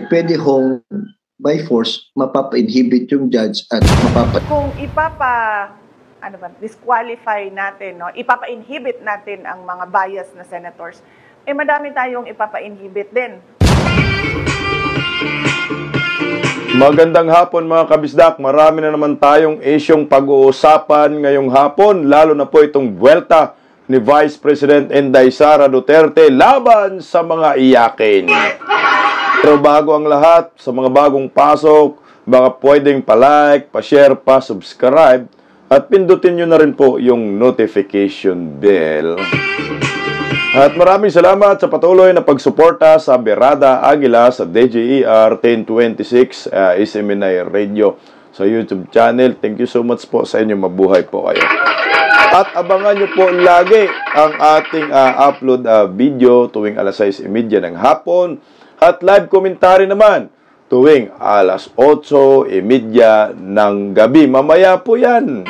pwede hong by force mapapa-inhibit yung judge at Kung disqualify natin, no, ipapa-inhibit natin ang mga bias na senators, madami tayong ipapa-inhibit din. Magandang hapon mga kabisdak, marami na naman tayong isyong pag-uusapan ngayong hapon, lalo na po itong buwelta ni Vice President Inday Sara Duterte laban sa mga iyakin. Pero bago ang lahat, sa mga bagong pasok, baka pwedeng pa-like, pa-share, pa-subscribe, at pindutin nyo na rin po yung notification bell. At maraming salamat sa patuloy na pagsuporta sa Berada Aguila sa DJER 1026 SMNI Radio sa YouTube channel. Thank you so much po sa inyo. Mabuhay po kayo. At abangan nyo po lagi ang ating upload video tuwing alas 6:30 ng hapon at live commentary naman tuwing alas 8:30 ng gabi. Mamaya po yan.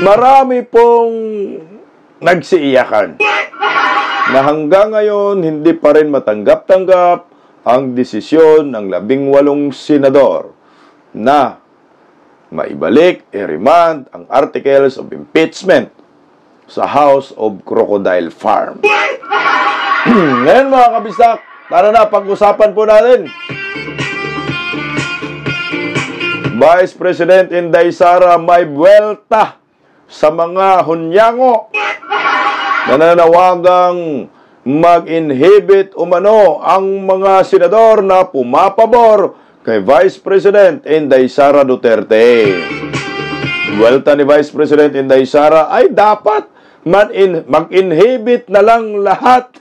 Marami pong nagsiiyakan na hanggang ngayon hindi pa rin matanggap-tanggap ang desisyon ng 18 senador na maibalik, i-remand ang articles of impeachment sa House of Crocodile Farm. Ngayon mga kabistak, tara na, pag-usapan po natin. Vice President Inday Sara may buwelta sa mga hunyango na nananawagang mag-inhibit umano ang mga senador na pumapabor kay Vice President Inday Sara Duterte. Buwelta ni Vice President Inday Sara ay dapat mag-inhibit na lang lahat.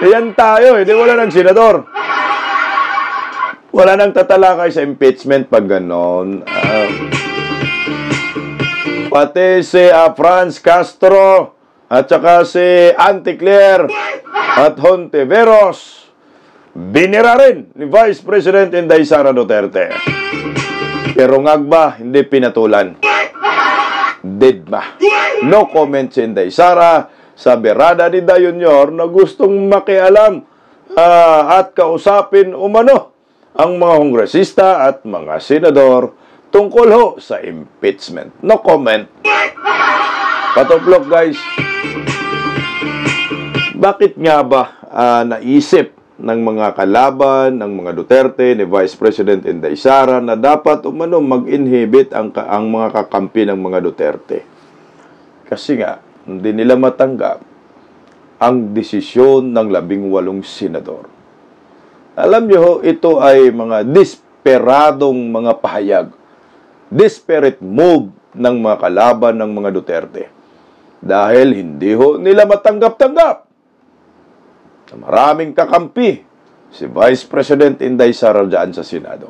Yan tayo, hindi wala ng senador. Wala nang tatalakay sa impeachment pag ganon. Pati si Franz Castro at saka si Auntie Claire at Hontiveros binira rin ni Vice President Inday Sara Duterte. Pero ngagba, hindi pinatulan. Dead ba? No comment si Inday Sara sa Berada ni Dayunyor na gustong makialam at kausapin umano ang mga kongresista at mga senador tungkol ho sa impeachment. No comment. Patuplok guys. Bakit nga ba naisip ng mga kalaban ng mga Duterte ni Vice President Inday Sara na dapat umano mag-inhibit ang mga kakampi ng mga Duterte? Kasi nga, hindi nila matanggap ang desisyon ng 18 senador. Alam nyo ho, ito ay mga desperadong mga pahayag. Desperate move ng mga kalaban ng mga Duterte. Dahil hindi ho nila matanggap-tanggap na maraming kakampi si Vice President Inday Sara dyan sa Senado.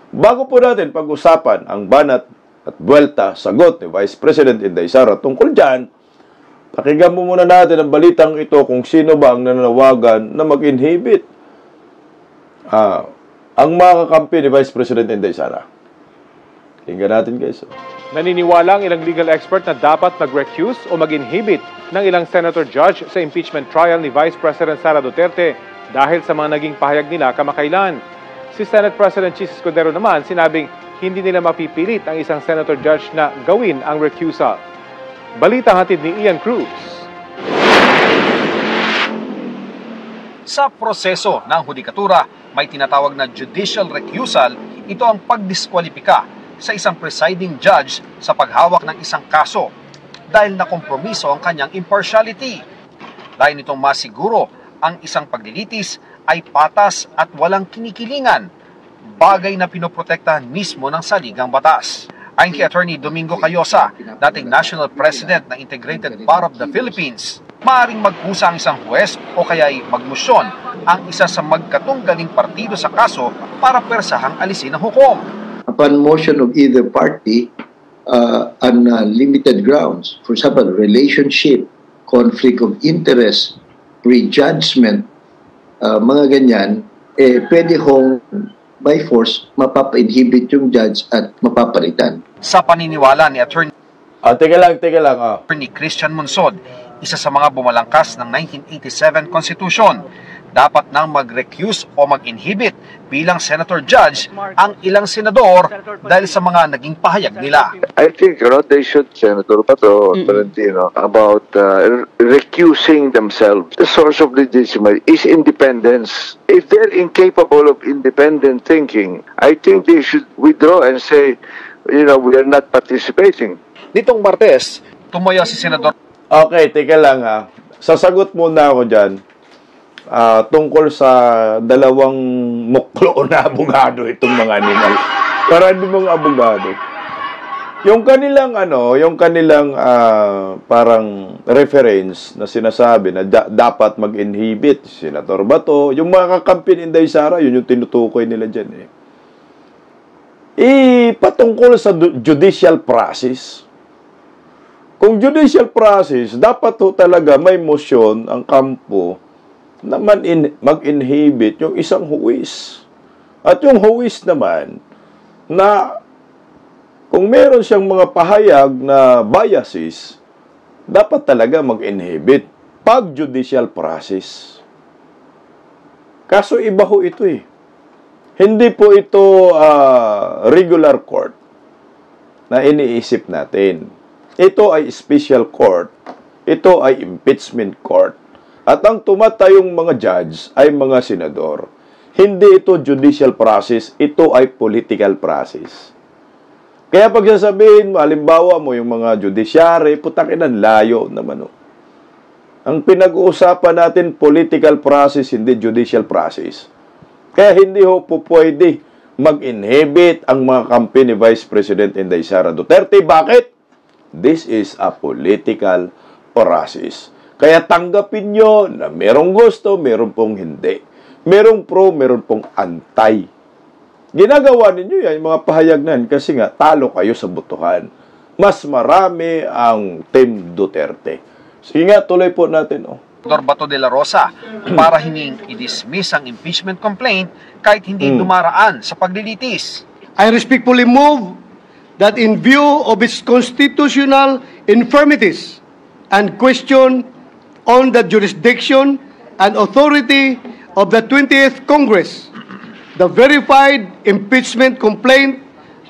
Bago po natin pag-usapan ang banat at buwelta sagot ni Vice President Inday Sara tungkol dyan, pakinggan mo muna natin ang balitang ito kung sino ba ang nananawagan na mag-inhibit ang mga kakampi ni Vice President Inday Sara. Tingnan natin guys. Naniniwala ang ilang legal expert na dapat mag-recuse o mag-inhibit ng ilang senator judge sa impeachment trial ni Vice President Sara Duterte dahil sa mga naging pahayag nila kamakailan. Si Senate President Chis Escudero naman sinabing hindi nila mapipilit ang isang senator judge na gawin ang recusal. Balita hatid ni Ian Cruz. Sa proseso ng hudikatura, may tinatawag na judicial recusal. Ito ang pagdiskwalipika sa isang presiding judge sa paghawak ng isang kaso dahil nakompromiso ang kanyang impartiality. Layo nitong masiguro ang isang paglilitis ay patas at walang kinikilingan, bagay na pinoprotektahan mismo ng saligang batas. Ayon kay Attorney Domingo Cayosa, dating National President ng Integrated Bar of the Philippines, maaaring magkusa ang isang huwes o kaya ay magmusyon ang isa sa magkatunggaling partido sa kaso para persahang alisin ang hukom. upon motion of either party on limited grounds, for example, relationship, conflict of interest, prejudgment, mga ganyan, pwede hong by force mapapa-inhibit yung judge at mapapalitan. Sa paniniwala ni Attorney Teka lang. Christian Monsod, isa sa mga bumalangkas ng 1987 Constitution. Dapat nang mag-recuse o mag-inhibit bilang senator judge ang ilang senador dahil sa mga naging pahayag nila. I think they should, Senator Pato, Tolentino, about recusing themselves. The source of legitimacy is independence. If they're incapable of independent thinking, I think they should withdraw and say, we are not participating. Nitong Martes, tumayo si Senador. Okay, teka lang ha. Sasagot muna ako dyan. Tungkol sa dalawang muklo na abogado itong mga animal. Para di mga abogado. Yung kanilang parang reference na sinasabi na dapat mag-inhibit Senator Bato, yung mga kakampi ni Inday Sara, yun yung tinutukoy nila dyan eh. Patungkol sa judicial process. Kung judicial process, dapat ho talaga may motion ang kampo na mag-inhibit yung isang huwis. At yung huwis naman, na kung meron siyang mga pahayag na biases, dapat talaga mag-inhibit pag judicial process. Kaso iba ho ito eh. Hindi po ito regular court na iniisip natin. Ito ay special court. Ito ay impeachment court. At ang tumatayong mga judge ay mga senador. Hindi ito judicial process, ito ay political process. Kaya pag sasabihin mo, halimbawa mo yung mga judiciary, putakinan, layo naman. Ang pinag-uusapan natin, political process, hindi judicial process. Kaya hindi ho po pwede mag-inhibit ang mga kampi ni Vice President Inday Sara Duterte. Bakit? This is a political process. Kaya tanggapin nyo na merong gusto, meron pong hindi. Merong pro, meron pong anti. Ginagawa ninyo yan, yung mga pahayag na yan, kasi nga, talo kayo sa botohan. Mas marami ang Team Duterte. Sige nga, tuloy po natin. Senador Bato de la Rosa para hinging i-dismiss ang impeachment complaint kahit hindi dumaraan sa paglilitis. I respectfully move that in view of its constitutional infirmities and question on the jurisdiction and authority of the 20th Congress, the verified impeachment complaint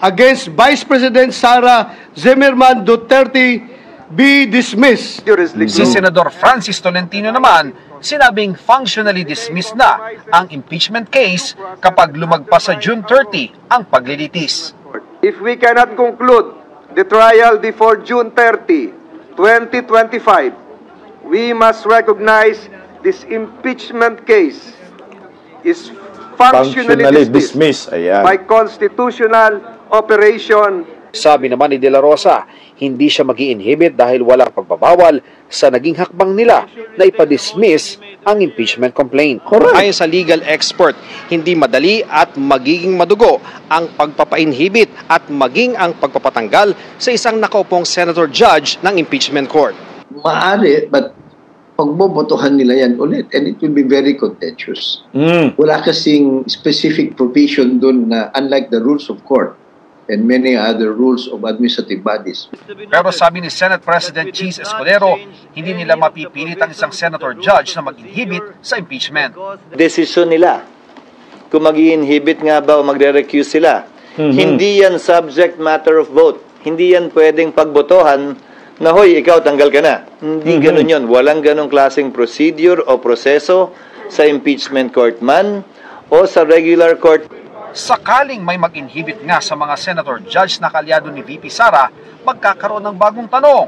against Vice President Sara Zimmerman Duterte be dismissed. Si Senador Francis Tolentino naman, sinabing functionally dismissed na ang impeachment case kapag lumagpas sa June 30 ang paglilitis. If we cannot conclude the trial before June 30, 2025, we must recognize this impeachment case is functionally dismissed by constitutional operation. Sabi naman ni De La Rosa, hindi siya mag-i-inhibit dahil walang pagbabawal sa naging hakbang nila na ipadismiss ang impeachment complaint. Correct. Ayon sa legal expert, hindi madali at magiging madugo ang pagpapa-inhibit at maging ang pagpapatanggal sa isang nakaupong senator judge ng impeachment court. Maaari, but pagbobotohan nila yan ulit and it will be very contentious. Wala kasing specific provision dun na unlike the rules of court and many other rules of administrative bodies. Pero sabi ni Senate President Cheese Escudero, hindi nila mapipilit ang isang senator judge na mag-inhibit sa impeachment. Desisyon nila kung mag-inhibit nga ba o magre-recuse sila. Hindi yan subject matter of vote. Hindi yan pwedeng pagbotohan na, hoy, ikaw, tanggal ka na. Hindi ganun yun. Walang ganung klaseng procedure o proseso sa impeachment court man o sa regular court. Sakaling may mag-inhibit nga sa mga senator judge na kalyado ni VP Sara, magkakaroon ng bagong tanong.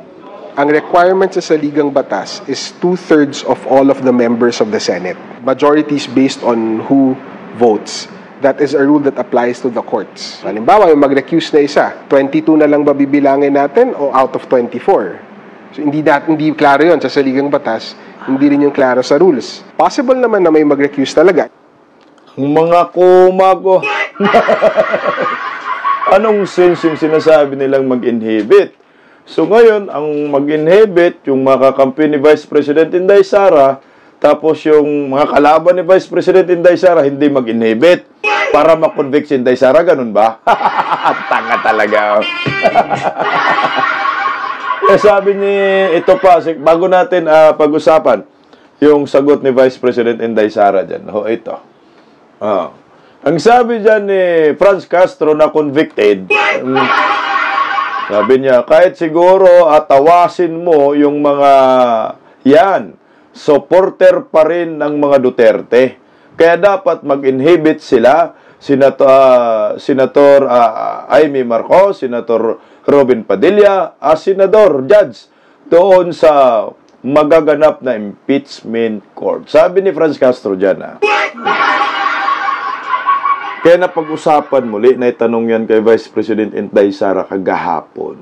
Ang requirement sa saligang batas is 2/3 of all of the members of the Senate. Majority is based on who votes. That is a rule that applies to the courts. Halimbawa, yung mag-recuse na isa, 22 na lang ba bibilangin natin o out of 24? So, hindi klaro yun sa saligang batas, hindi rin yung klaro sa rules. Possible naman na may mag-recuse talaga. Mga kumago. Anong sense yung sinasabi nilang mag-inhibit? So ngayon, ang mag-inhibit, yung mga kakampi ni Vice President Inday Sara, tapos yung mga kalaban ni Vice President Inday Sara, hindi mag-inhibit para makonvict si Inday Sara, ganun ba? Tanga talaga. Sabi ni, ito pa, bago natin pag-usapan, yung sagot ni Vice President Inday Sara dyan. Ito. Ang sabi dyan ni Franz Castro na convicted, sabi niya, kahit siguro atawasin mo yung mga yan, supporter pa rin ng mga Duterte. Kaya dapat mag-inhibit sila, Senator Amy Marcos, Senator Robin Padilla, Senador Judge, doon sa magaganap na impeachment court. Sabi ni Franz Castro dyan, Kaya napag-usapan muli na itanong yan kay Vice President Inday Sara kagahapon.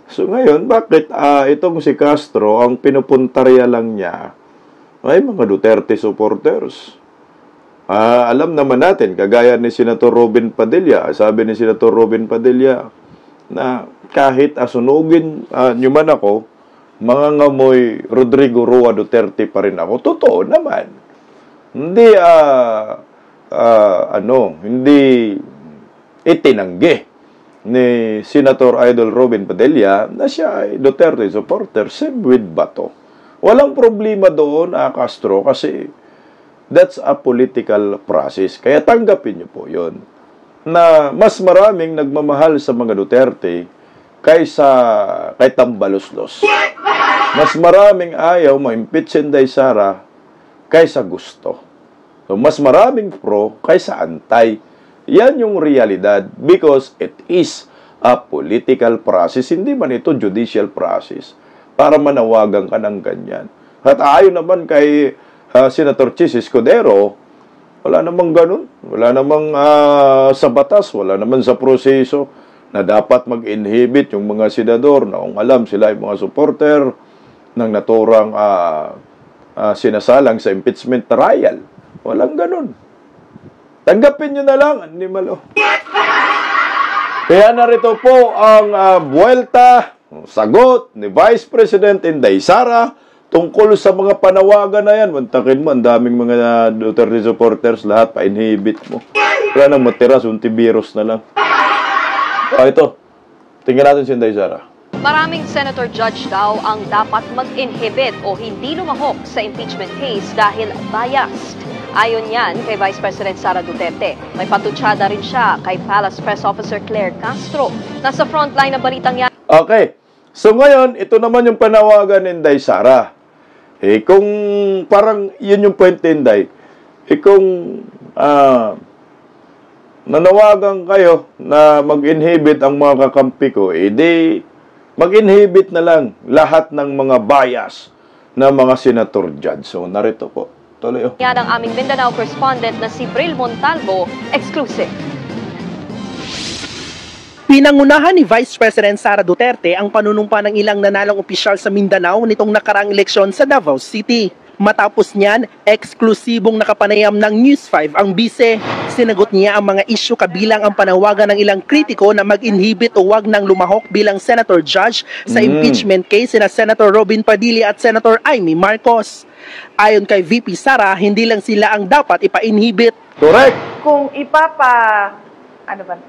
So ngayon, bakit itong si Castro, ang pinupuntarya lang niya ay mga Duterte supporters? Alam naman natin, kagaya ni Senator Robin Padilla, sabi ni Senator Robin Padilla, na kahit asunugin nyo man ako, mga ngamoy Rodrigo Roa Duterte pa rin ako. Totoo naman. Hindi, hindi itinanggi ni Senator Idol Robin Padilla na siya ay Duterte supporter. Same with Bato. Walang problema doon, Castro, kasi that's a political process. Kaya tanggapin niyo po yun. Na mas maraming nagmamahal sa mga Duterte kaysa kay Tambaluslos. Mas maraming ayaw ma-impeach si Inday Sara kaysa gusto. So, mas maraming pro kaysa antay. Yan yung realidad because it is a political process. Hindi man ito judicial process para manawagan ka ng ganyan. At ayon naman kay Senator Chis Escudero, wala namang ganun. Wala namang sa batas, wala naman sa proseso na dapat mag-inhibit yung mga senador na kung alam sila yung mga supporter ng naturang sinasalang sa impeachment trial. Walang ganun. Tanggapin nyo na lang, animal. Kaya narito po ang buwelta, sagot ni Vice President Inday Sara tungkol sa mga panawagan na yan. Mantakin mo, ang daming mga Duterte supporters, lahat pa-inhibit mo. Kaya nang matira, sunti-virus na lang. Ito, tingnan natin si Inday Sara. Maraming senator judge daw ang dapat mag-inhibit o hindi lumahok sa impeachment case dahil biased. Ayon yan kay Vice President Sara Duterte. May patutsada rin siya kay Palace Press Officer Claire Castro. Nasa frontline ng balitang yan. Okay. So ngayon, ito naman yung panawagan ni Inday Sara. Kung parang yun yung point ni Inday, kung nanawagan kayo na mag-inhibit ang mga kakampi ko, di mag-inhibit na lang lahat ng mga bias na mga senator judge. So narito po. Tuloy. Yan ang aming Mindanao correspondent na si Bril Montalvo, exclusive. Pinangunahan ni Vice President Sara Duterte ang panunumpa ng ilang nanalong opisyal sa Mindanao nitong nakaraang eleksyon sa Davao City. Matapos niyan, eksklusibong nakapanayam ng News 5 ang bise. Sinagot niya ang mga isyu kabilang ang panawagan ng ilang kritiko na mag-inhibit o wag nang lumahok bilang senator judge sa impeachment case sina Senator Robin Padilla at Senator Amy Marcos. Ayon kay VP Sara, hindi lang sila ang dapat ipa-inhibit. Correct! Kung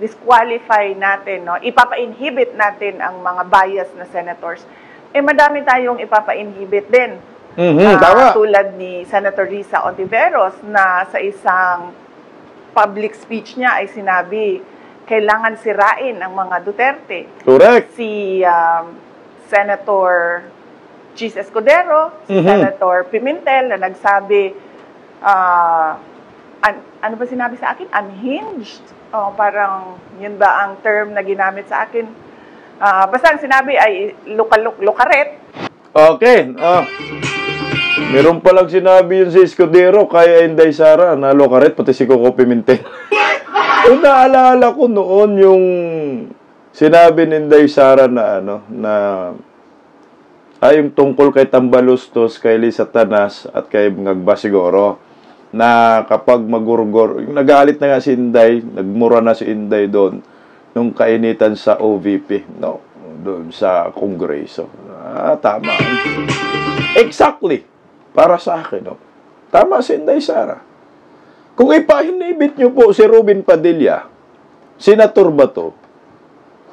disqualify natin, no, ipapa-inhibit natin ang mga bias na senators, madami tayong ipapa-inhibit din. Tama. Tulad ni Senator Risa Ontiveros na sa isang public speech niya ay sinabi, kailangan sirain ang mga Duterte. Correct. Si Senator Chis Escudero, si Senator Pimentel na nagsabi, ano ba sinabi sa akin? Unhinged. Parang yun ba ang term na ginamit sa akin? Basta ang sinabi ay lukaret. Okay. Meron palang sinabi yun si Escudero kaya Inday Sara na lukaret pati si Coco Pimentel. Kung naalala ko noon yung sinabi ni Inday Sara na yung tungkol kay Tambalustos, kay Lisa Tanas at kay Ngagba siguro na kapag magurgor, yung nagalit na nga si Inday, nagmura na si Inday doon nung kainitan sa OVP, doon sa Kongreso. Tama. Exactly. Para sa akin, tama si Inday Sara. Kung ipahinibit nyo po si Robin Padilla, Senator Bato,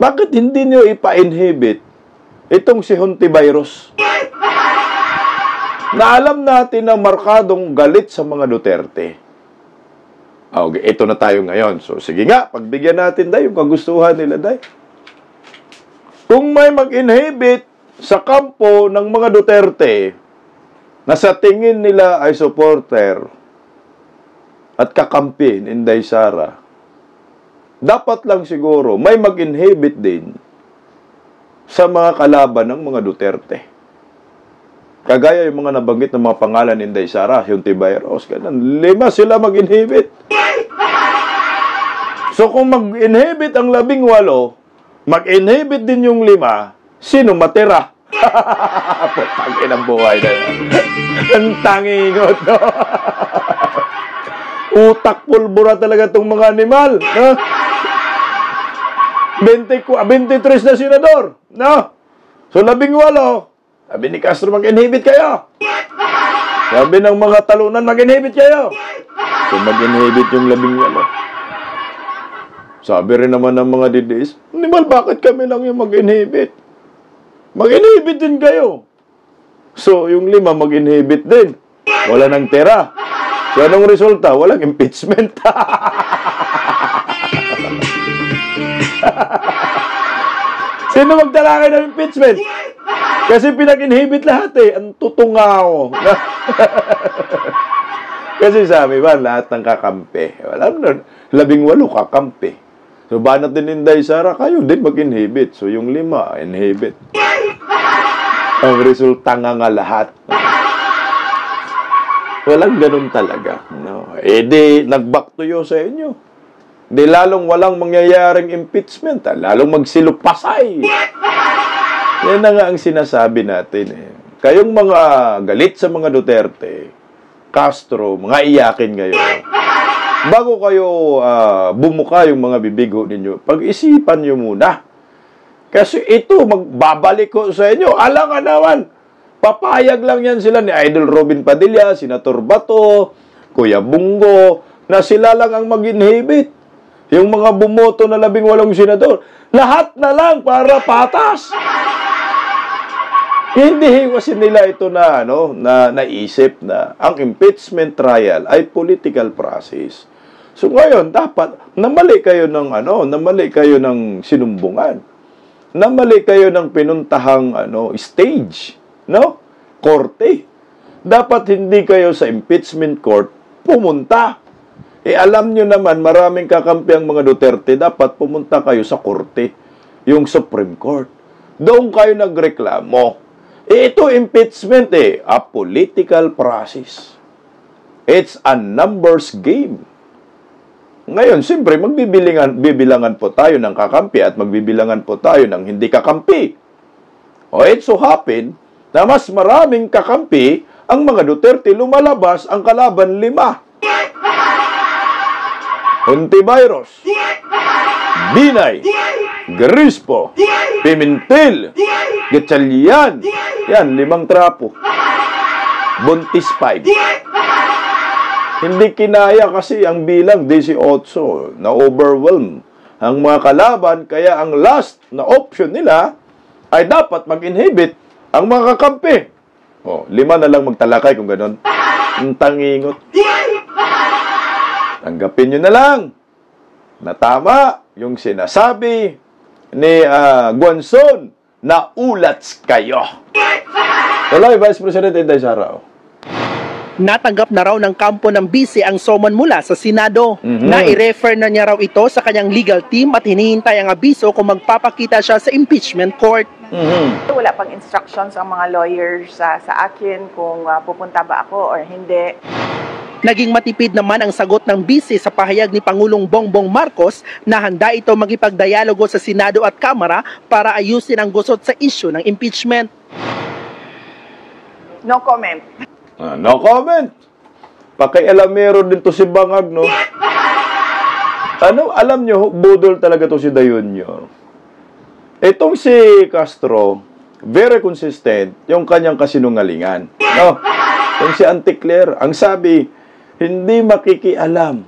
bakit hindi nyo ipa-inhibit itong si Hontiveros. Na alam natin na markadong galit sa mga Duterte. Okay, ito na tayo ngayon. So, sige nga, pagbigyan natin, Day, yung kagustuhan nila, Day. Kung may mag-inhibit sa kampo ng mga Duterte na sa tingin nila ay supporter at kakampi ni Inday Sara, dapat lang siguro may mag-inhibit din sa mga kalaban ng mga Duterte. Kagaya yung mga nabanggit ng mga pangalan ni Inday Sara, Hontiveros, ganun. 5 sila mag-inhibit. So kung mag-inhibit ang 18, mag-inhibit din yung 5, sino matira? Putangin ang buhay na yan. Ang tangingot, no? Utak pulbura talaga itong mga animal, no? 23 na senador, no? So 18, sabi ni Castro, mag-inhibit kayo. Sabi ng mga talunan, mag-inhibit kayo. So mag-inhibit yung 18. Sabi rin naman ng mga DDS, animal, bakit kami lang yung mag-inhibit? Mag-inhibit din kayo. So yung 5 mag-inhibit din. Wala nang tira. So anong resulta? Walang impeachment. Sino magtalakay ng impeachment? Kasi pinag-inhibit lahat eh. Ang tutungaw. Kasi sabi ba, lahat ng kakampi. Wala na, 18 kakampi. So banat din Inday Sara, kayo din mag-inhibit. So yung 5, inhibit. Ang resulta nga lahat. Walang ganun talaga. No. Eh di, nag-back to you sa inyo. Di lalong walang mangyayaring impeachment. Lalong magsilupasay. Yan na nga ang sinasabi natin eh. Kayong mga galit sa mga Duterte, Castro, mga iyakin ngayon. Bago kayo bumuka yung mga bibigo ninyo, pag-isipan nyo muna. Kasi ito, magbabalik ko sa inyo. Alangan naman, papayag lang yan sila ni Idol Robin Padilla, Senator Bato, Kuya Bungo, na sila lang ang mag-inhibit. Yung mga bumoto na 18 senador, lahat na lang para patas. Hindi kasi nila ito na naisip na ang impeachment trial ay political process. So ngayon dapat namali kayo ng sinumbungan. Namali kayo ng pinuntahang stage, no? Korte. Dapat hindi kayo sa impeachment court pumunta. Alam nyo naman maraming kakampi ang mga Duterte, dapat pumunta kayo sa korte, yung Supreme Court. Doon kayo nagreklamo. Ito impeachment a political process. It's a numbers game. Ngayon, siyempre, bibilangan po tayo ng kakampi at magbibilangan po tayo ng hindi kakampi. It so happen na mas maraming kakampi ang mga Duterte, lumalabas ang kalaban 5. Hontiveros, Binay, Grispo, Pimentel, Gatchalian. Yan, 5 trapo. Buntis 5. Hindi kinaya kasi ang bilang 18. Na-overwhelm ang mga kalaban. Kaya ang last na option nila ay dapat mag-inhibit ang mga kakampi. 5 na lang magtalakay kung ganon. Ang tangingot. Tanggapin nyo na lang na tama yung sinasabi ni Guanzon na ulats kayo. Wala, Vice President Inday Sara. Natanggap na raw ng kampo ng bise ang summon mula sa Senado. Na-i-refer na niya raw ito sa kanyang legal team at hinihintay ang abiso kung magpapakita siya sa impeachment court. Wala pang instructions ang mga lawyers sa akin kung pupunta ba ako or hindi. Naging matipid naman ang sagot ng bise sa pahayag ni Pangulong Bongbong Marcos na handa ito makipagdialogo sa Senado at Kamara para ayusin ang gusot sa issue ng impeachment. No comment. No comment. Pakialamero din to si Bangag, no? Alam nyo, budol talaga to si Dayunyor. Itong si Castro, very consistent yung kanyang kasinungalingan. No? Yung si Auntie Claire, ang sabi, hindi makikialam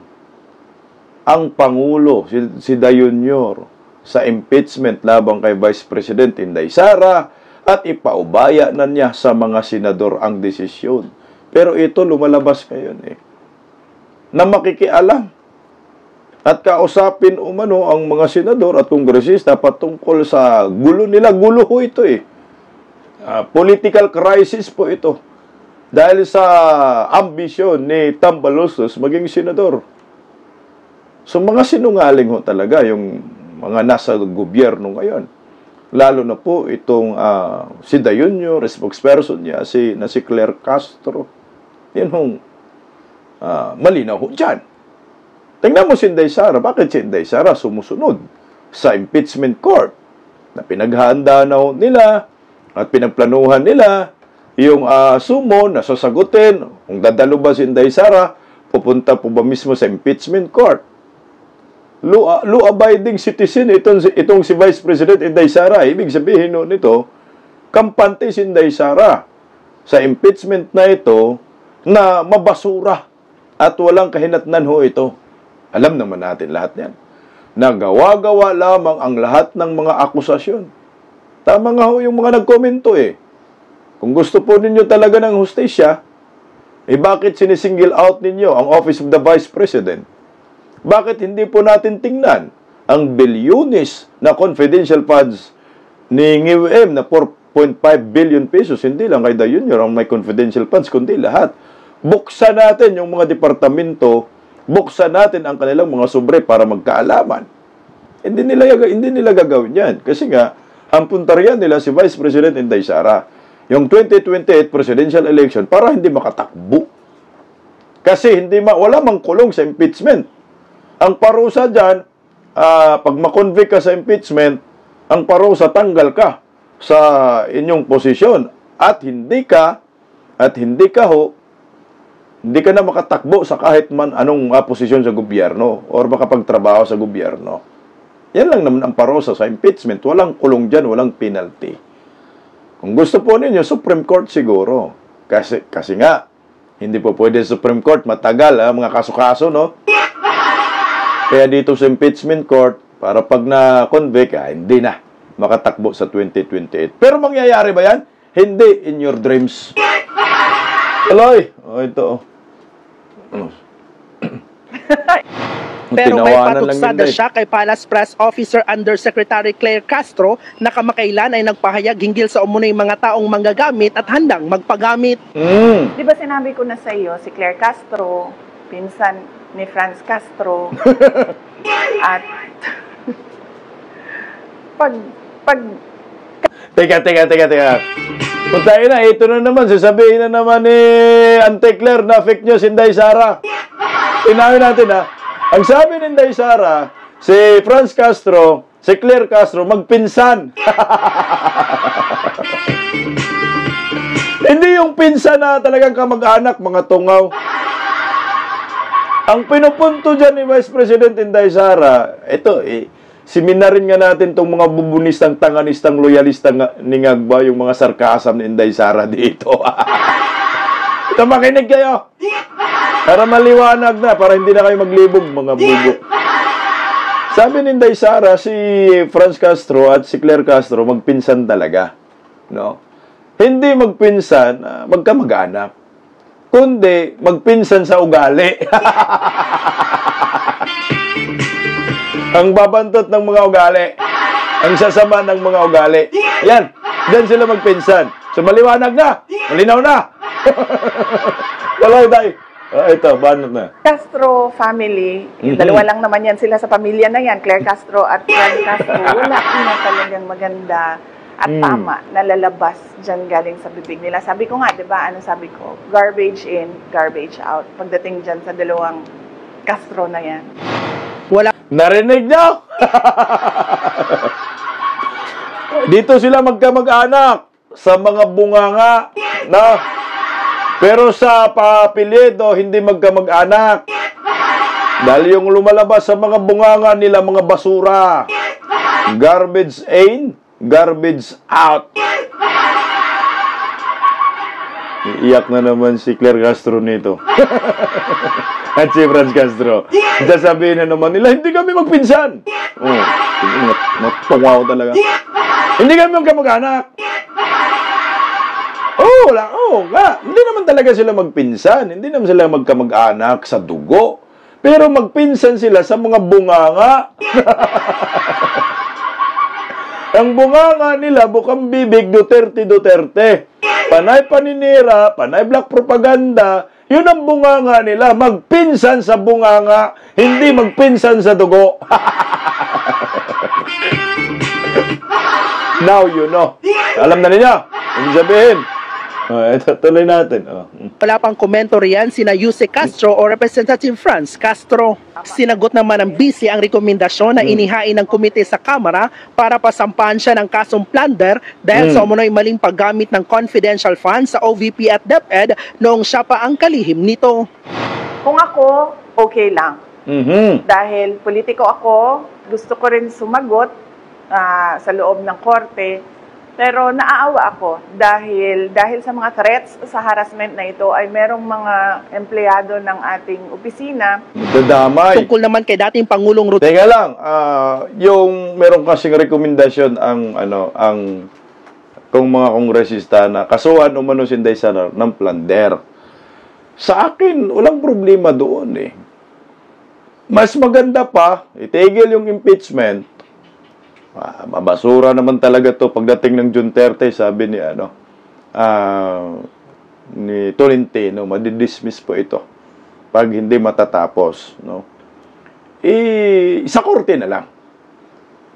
ang Pangulo, si Dayunyor, sa impeachment labang kay Vice President Inday Sara at ipaubaya na niya sa mga senador ang desisyon. Pero ito lumalabas ngayon na makikialam at kausapin umano ang mga senador at kongresista patungkol sa gulo nila. Gulo ho ito political crisis po ito. Dahil sa ambisyon ni Tambaloslos maging senador. So mga sinungaling ho talaga yung mga nasa gobyerno ngayon. Lalo na po itong si Dayunyo, spokesperson niya, si Claire Castro. Yan hong malinaw ho dyan. Tingnan mo si Inday Sara. Bakit si Inday Sara sumusunod sa impeachment court na pinaghahanda na ho nila at pinagplanuhan nila yung sumo na sasagutin kung dadalo ba si Inday Sara, pupunta po ba mismo sa impeachment court. Law-abiding citizen itong si Vice President Inday Sara. Ibig sabihin nito, kampante si Inday Sara sa impeachment na ito na mabasura at walang kahinatnan ho ito. Alam naman natin lahat yan. Nagawa-gawa lamang ang lahat ng mga akusasyon. Tama nga ho yung mga nagkomento Kung gusto po ninyo talaga ng hustisya, bakit sinisingle out ninyo ang Office of the Vice President? Bakit hindi po natin tingnan ang bilyones na confidential funds ni NGUM na 4.5 billion pesos? Hindi lang kay Dayunyo ang may confidential funds, kundi lahat. Buksan natin yung mga departamento, buksan natin ang kanilang mga sobre para magkaalaman. Hindi nila gagawin yan. Kasi nga, ang puntaryan nila si Vice President Inday Sara, yung 2028 presidential election, para hindi makatakbo. Kasi wala mang kulong sa impeachment. Ang parusa dyan, pag makonvict ka sa impeachment, ang parusa tanggal ka sa inyong posisyon. At hindi ka na makatakbo sa kahit man anong posisyon sa gobyerno or makapagtrabaho sa gobyerno. Yan lang naman ang parusa sa impeachment. Walang kulong dyan, walang penalty. Kung gusto po ninyo, Supreme Court siguro. Kasi nga, hindi po pwede Supreme Court, matagal mga kaso-kaso, no? Kaya dito sa impeachment court, para pag na-convict, hindi na makatakbo sa 2028. Pero mangyayari ba yan? Hindi in your dreams. Aloy! Ito. Pero may patuksada siya kay Palace Press Officer Undersecretary Claire Castro na kamakailan ay nagpahayag hinggil sa umunoy mga taong manggagamit at handang magpagamit. Di ba sinabi ko na sa iyo, si Claire Castro, pinsan ni Franz Castro, at Teka. Puntahin na, ito na naman, sasabihin na naman ni Ante Claire na fake news si Inday Sara. Tinawin natin Ang sabi ni Inday Sara, si Franz Castro, si Claire Castro, magpinsan. Hindi yung pinsan na talagang kamag-anak, mga tungaw. Ang pinupunto dyan ni Vice President Inday Sara, ito seminarin nga natin itong mga bubunistang, tanganistang, loyalistang ni Ngagba, yung mga sarkasam ni Inday Sara dito. Ito, makinig kayo. Para maliwanag na, para hindi na kayo maglibog, mga bubo. Sabi ni Inday Sara, si Franz Castro at si Claire Castro, magpinsan talaga. No? Hindi magpinsan, magkamag-anak. Kundi, magpinsan sa ugali. Ang babantot ng mga ugali. Ang sasama ng mga ugali. Yan. Diyan sila magpinsan. So, maliwanag na. Malinaw na. Wala tayo. Ito, banot na. Castro family, dalawa lang naman yan sila sa pamilya na yan, Claire Castro at Franz Castro. Wala na talagang maganda at tama na lalabas dyan galing sa bibig nila. Sabi ko nga, di ba, ano sabi ko? Garbage in, garbage out. Pagdating dyan sa dalawang Castro na yan. Wala. Narinig niyo? Dito sila magkamag-anak sa mga bunganga na pero sa papilyedo hindi magkamag-anak. Dahil yung lumalabas sa mga bunganga nila mga basura. Garbage in, garbage out. Iiyak na naman si Claire Castro nito. At si Franz Castro. Sasabihin na naman nila, hindi kami magpinsan. Matungaw talaga. Hindi kami magkamag-anak. Oo, nga. Hindi naman talaga sila magpinsan. Hindi naman sila magkamag-anak sa dugo. Pero magpinsan sila sa mga bunganga. Ang bunganga nila, bukang bibig, Duterte. Panay paninira, panay black propaganda. Yun ang bunganga nila. Magpinsan sa bunganga, hindi magpinsan sa dugo. Now you know. Alam na ninyo. Ibig sabihin. Ito, tuloy natin. Wala pang komento riyan sina Jose Castro o Representative Franz Castro. Sinagot naman ng BC ang rekomendasyon na inihain ng komite sa Kamara para pasampahan siya ng kasong plunder dahil sa umunoy maling paggamit ng confidential funds sa OVP at DepEd noong siya pa ang kalihim nito. Kung ako, okay lang. Dahil politiko ako, gusto ko rin sumagot sa loob ng korte. Pero naaawa ako dahil sa mga threats sa harassment na ito ay merong mga empleyado ng ating opisina. Dadamay. Tungkol naman kay dating Pangulong Rodrigo. Teka lang, yung meron kasing rekomendasyon kung mga kongresista na kasuhan umano si Inday Sara ng plunder. Sa akin, walang problema doon eh. Mas maganda pa, itigil yung impeachment. Mabasura naman talaga to pagdating ng June 30, sabi ni ni Tolentino, madidismiss po ito pag hindi matatapos, no? Sa korte na lang.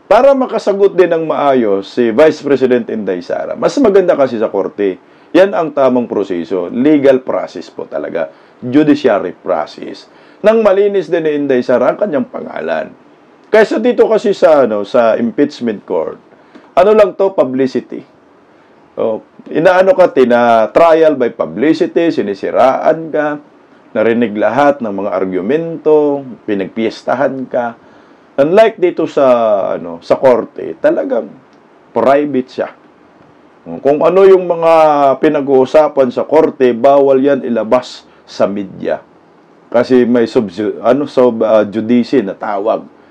Para makasagot din ng maayos si Vice President Inday Sara. Mas maganda kasi sa korte. Yan ang tamang proseso, legal process po talaga, judiciary process. Nang malinis din ni Inday Sara ang kanyang pangalan. Kaysa dito kasi sa impeachment court, lang to, publicity. Inaano ka, trial by publicity, sinisiraan ka, narinig lahat ng mga argumento, pinagpiestahan ka. Unlike dito sa korte, talagang private siya. Kung ano yung mga pinag-uusapan sa korte, bawal yan ilabas sa media. Kasi may judice na tawag.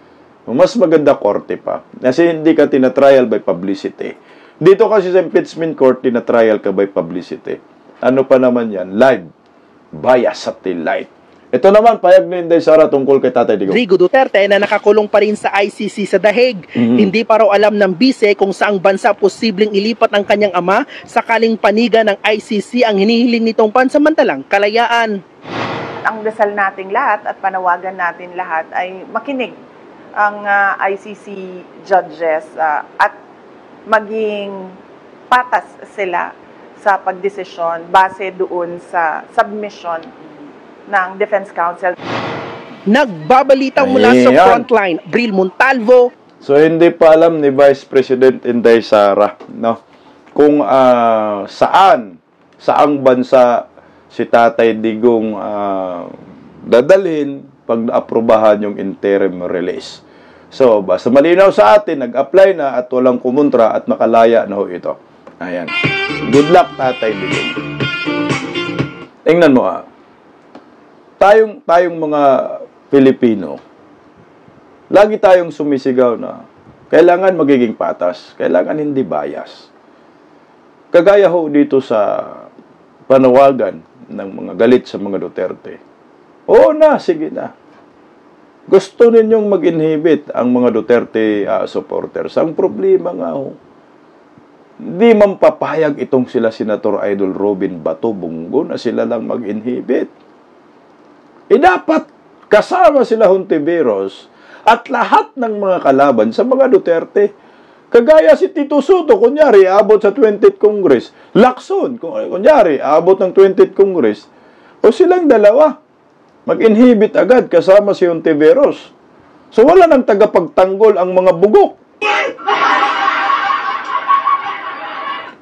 Mas maganda korte pa. Kasi hindi ka tina-trial by publicity. Dito kasi sa impeachment court, tina-trial ka by publicity. Ano pa naman yan? Live. Bias satellite. Ito naman, payag ni Inday Sara tungkol kay Tatay Digong. Rodrigo Duterte na nakakulong pa rin sa ICC sa The Hague. Hindi pa raw alam ng bise kung saang bansa posibleng ilipat ang kanyang ama sakaling paniga ng ICC ang hinihiling nitong pansamantalang kalayaan. Ang dasal nating lahat at panawagan natin lahat ay makinig ang ICC judges at maging patas sila sa pagdesisyon base doon sa submission ng Defense Council. Nagbabalita mula sa frontline, Bril Montalvo. So hindi pa alam ni Vice President Inday Sara, no? Kung saang bansa si Tatay Digong dadalhin pag naaprubahan yung interim release. So, basta malinaw sa atin, nag-apply na at walang kumontra at makalaya na ho ito. Ayan. Good luck, Tatay Digong. Tingnan mo tayong mga Pilipino, lagi tayong sumisigaw na kailangan magiging patas, kailangan hindi bias. Kagaya ho dito sa panawagan ng mga galit sa mga Duterte. Oo na, sige na. Gusto ninyong mag-inhibit ang mga Duterte supporters. Ang problema nga hindi man papayag itong sila Senator Idol Robin Bato Bungo na sila lang mag-inhibit. Dapat kasama sila Hontiveros at lahat ng mga kalaban sa mga Duterte. Kagaya si Tito Soto, kunyari, abot sa 20th Congress. Lacson, kunyari, abot ng 20th Congress. O silang dalawa, mag-inhibit agad kasama si Hontiveros. So wala nang tagapagtanggol ang mga bugok.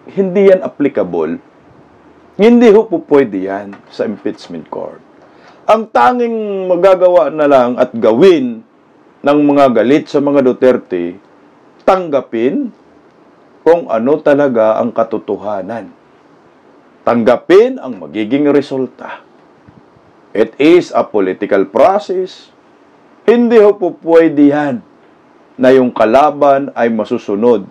Hindi yan applicable. Hindi ho po pwede yan sa impeachment court. Ang tanging magagawa na lang at gawin ng mga galit sa mga Duterte, tanggapin kung ano talaga ang katotohanan. Tanggapin ang magiging resulta. It is a political process. Hindi ho po pwede yan na yung kalaban ay masusunod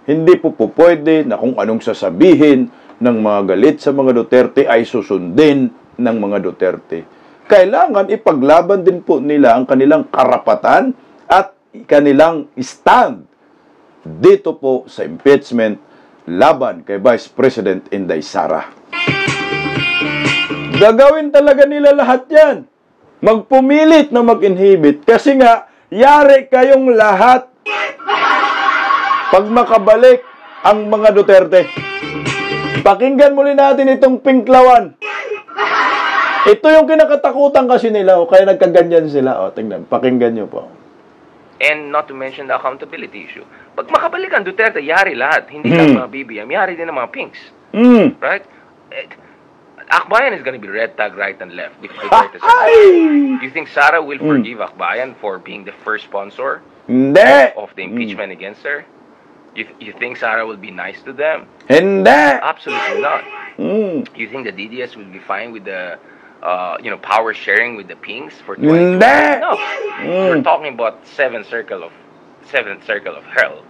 Hindi po pwede na kung anong sasabihin ng mga galit sa mga Duterte ay susundin ng mga Duterte. Kailangan ipaglaban din po nila ang kanilang karapatan at kanilang stand dito po sa impeachment laban kay Vice President Inday Sara. Gagawin talaga nila lahat yan. Magpumilit na mag-inhibit kasi nga, yari kayong lahat pag makabalik ang mga Duterte. Pakinggan muli natin itong pinklawan. Ito yung kinakatakutan kasi nila, kaya nagkaganyan sila. Tingnan, pakinggan nyo po. And not to mention the accountability issue. Pag makabalik ang Duterte, yari lahat. Hindi lang mga BBM, yari din ang mga pinks. Right? Akbayan is gonna be red tag right and left. If Duterte you think Sara will forgive Akbayan for being the first sponsor of the impeachment against her? You think Sara will be nice to them? Hindi! Absolutely not. You think the DDS will be fine with the power sharing with the pinks for 2020? No. We're talking about seventh circle of hell.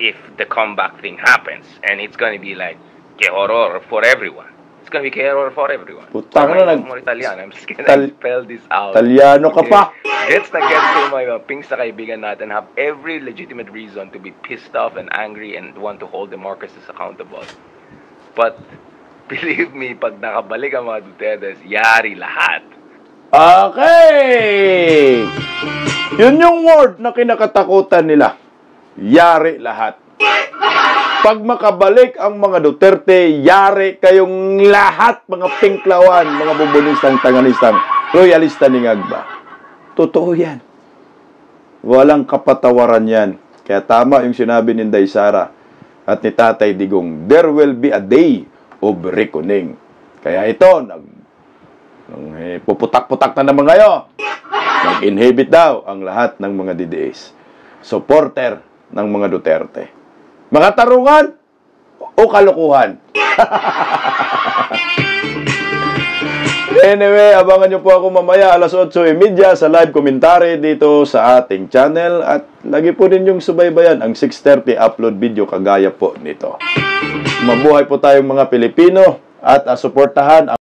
If the comeback thing happens, and it's gonna be like que horror for everyone. It's gonna be que horror for everyone. Putang na more Italiano. I'm just gonna spell this out. Italiano ka pa. Gets na mga pinks na kaibigan natin have every legitimate reason to be pissed off and angry and want to hold the Marcoses accountable. But believe me, pag nakabalik ang mga Dutertes, yari lahat. Okay! Yun yung word na kinakatakutan nila. Yari lahat. Pag makabalik ang mga Duterte, yari kayong lahat, mga pinklawan, mga bubunistang, tanganistang, loyalista ni Ngagba. Totoo yan. Walang kapatawaran yan. Kaya tama yung sinabi ni Inday Sara at ni Tatay Digong, there will be a day of reckoning. Kaya ito, puputak-putak na naman kayo. Mag-inhibit daw ang lahat ng mga DDS. Supporter ng mga Duterte. Mga tarungan o kalokohan? Anyway, abangan nyo po ako mamaya alas 8:30 sa live commentary dito sa ating channel. At lagi po din yung subaybayan ang 6:30 upload video kagaya po nito. Mabuhay po tayong mga Pilipino at suportahan ang